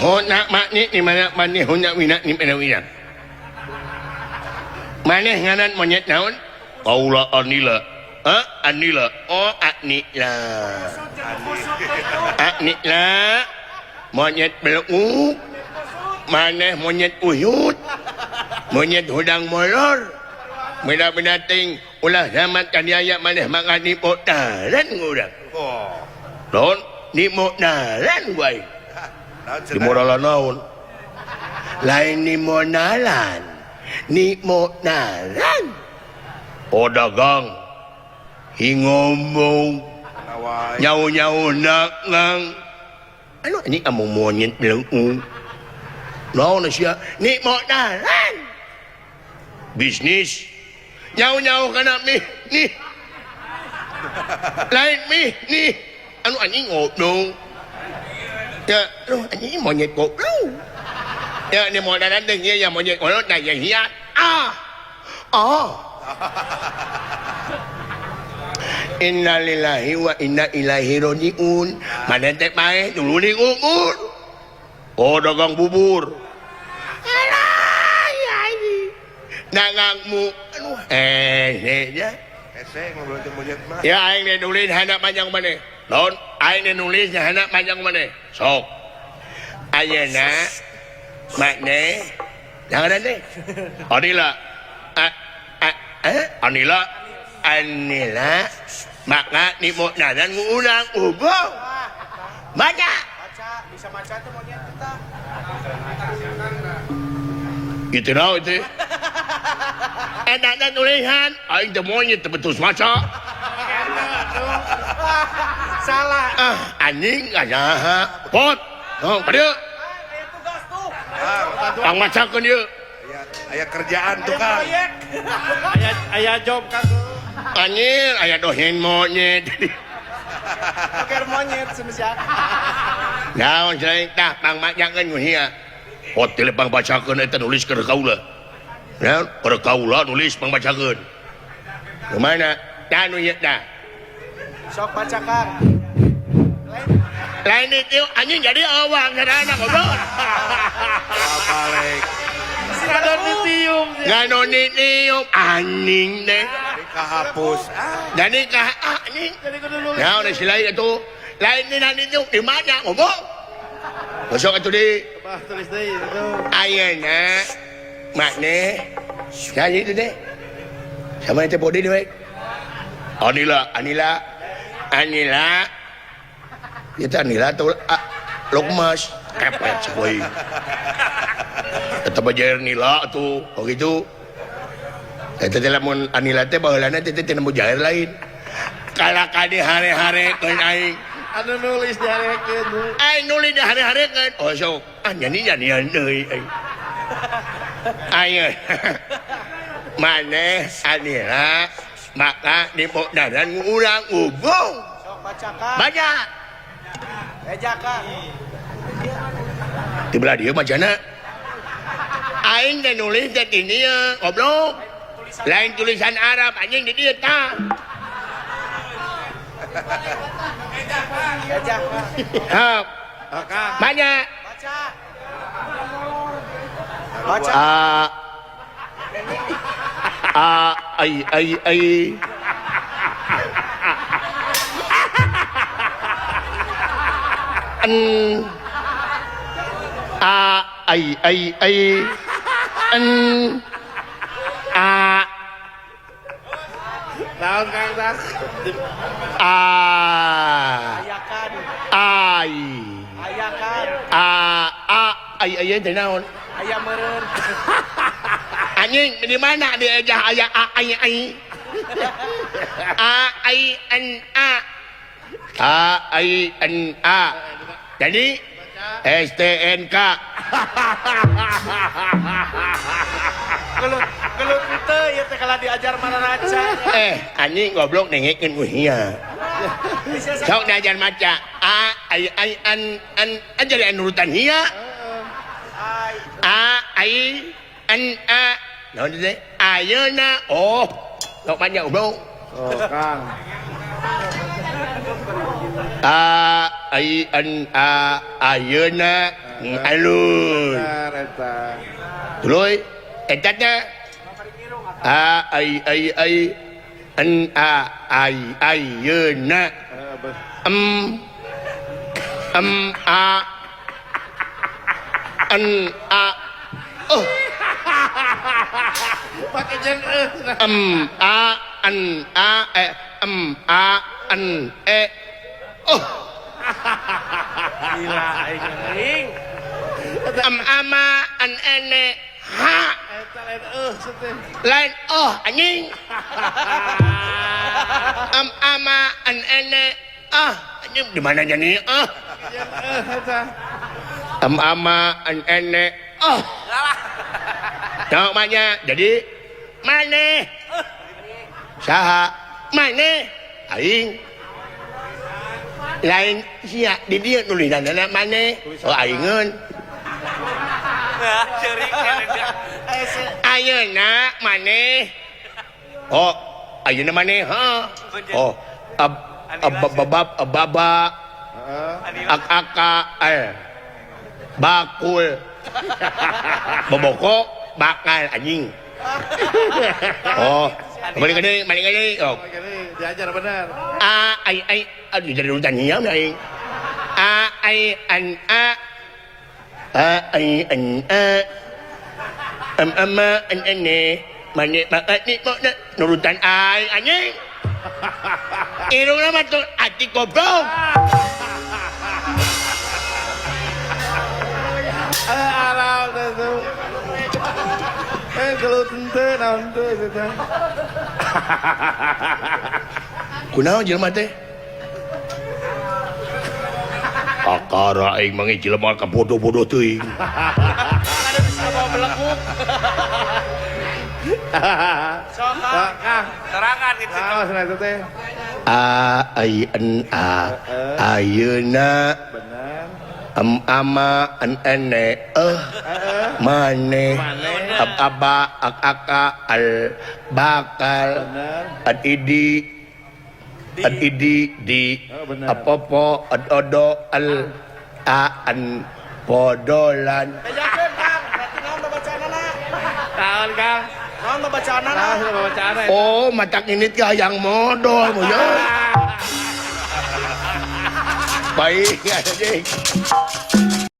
Hona makni ni mana maneh hona wina ni mana wina. Maneh ngaran monyet naon? Kaula Anila. Anila. Oh Anila. Anila. Monyet beluk. Maneh monyet uyut. Monyet hudang molor. Benda-benda ting ulah zaman kaniaya maneh mangani modaran ngurang. Oh. Don ni modaran wae. Di modalan naon? Lain ni modalan. Ni modalan. Oh dagang. Hingomong. Nyau-nyau nakngang. Ano ni among monyet bilang naon na siya? Ni modalan. Bisnis. Nyau-nyau ka na, ni. Lain, ni. Ano, anjing ngopno? Ya, ano, anjing monyet ngopno? Ya, ni mo nanandang niya, monyet ngopno, na yang hiya. Inna lillahi wa inna ilaihi raji'un. Manentek bae, dulu ni umur. Oh, dagang bubur. Nangangmu ya. Ya aing dia nulis handap panjang mana? Don, aing dia nulisnya handap panjang mana? Sok. Ayeuna makne jangan deh. Anila. Anila. Maka ni mau nadan ngulang ubung. Baca. Bisa baca tuh monyet kita. Gitu tau itu. Ada tulisan, aing teh monyet betul maca. Salah. Anjing aja. Pot. Oh, pada. Aya tugas tuh. Pang macakeun ieu. Aya kerjaan tuh Kang. Aya job Kang. Anjir, aya dosen monyet. Oker monyet semisal. Naon cai tah pang macakeun hiya. Pot teh pang bacakeun eta nulis ke kaula. Ya, pada kaula nulis pangbacakeun. Kemana? Anu ya dah. Sok baca Kang. Lain itu anjing jadi awang sadana goblok. Balik. Sadar ditium. Ngano ditium anjing deh. Dikahapus. Jadi anjing. Ya udah silai itu. Lain ini itu di mana goblok? Besok itu di. Tulis deui itu. Ayeuna makne jadi itu deh sama itu body deh Anila itu Anila tuh Lukmas kepet coy tetap aja Nila tuh oh gitu itu telepon Anila teh baheulana teh teh nemu jair lain kalau kadi hari-hari kan aing anu nulis di hari-hari aing nulis di hari-hari kan oh sok nyanyi-nyanyian deui ayo maneh Anila maka di modaran ngulang ubung sok baca Kang di belah dia macana aing teh nulis teh ini goblok lain tulisan Arab anjing di dieu tah Kang baca ai Naon Kang Tas? Ayakan. Ayakan. Aya teh naon? Aya meureun. Anjing di mana di ejah aya ai. A. Jadi STNK. Gelut itu ya teh kalau diajar mana raca. Anjing goblok nengekeun ku hiya. Sok diajar maca. Jadi nurutan hiya. Naon teh? Ayeuna. Oh. Sok panjang goblok. Oh, Kang. Ayeuna alun. Benar eta. Tuloy, etatnya. Ai an ai yeuna. A an a oh Pakai jeung a an a a an oh gila aing. ama an ene ha Eta lain seteh. lain anjing ama an ene anjing di mana nih Eta. ama an ene Tahu maknya jadi mana saha mana aing lain sia di dia tulisan mana aingin ayeuna mana ayeuna mana baba bakul boboko bakal anjing balik ini Diajar benar. aduh jadi urutan hiam aing mane bakat ni nurutan ai anjing irung nama tuh ati goblok Alah tu. Kalau tente naon teu eta. kunaon jelema teh akara aing mangi jelema ka bodoh-bodoh teuing Ada bisa bawa belekuk. Serangan gitu. Ah, sana teh. Ayeuna Benar. ama an ene mane aba aka al bakal ad idi di apopo ad odo al an podolan Tahun Kang. Naon bacaanana? Naon bacaanana? oh matak ini kah yang modal mo ya baik ya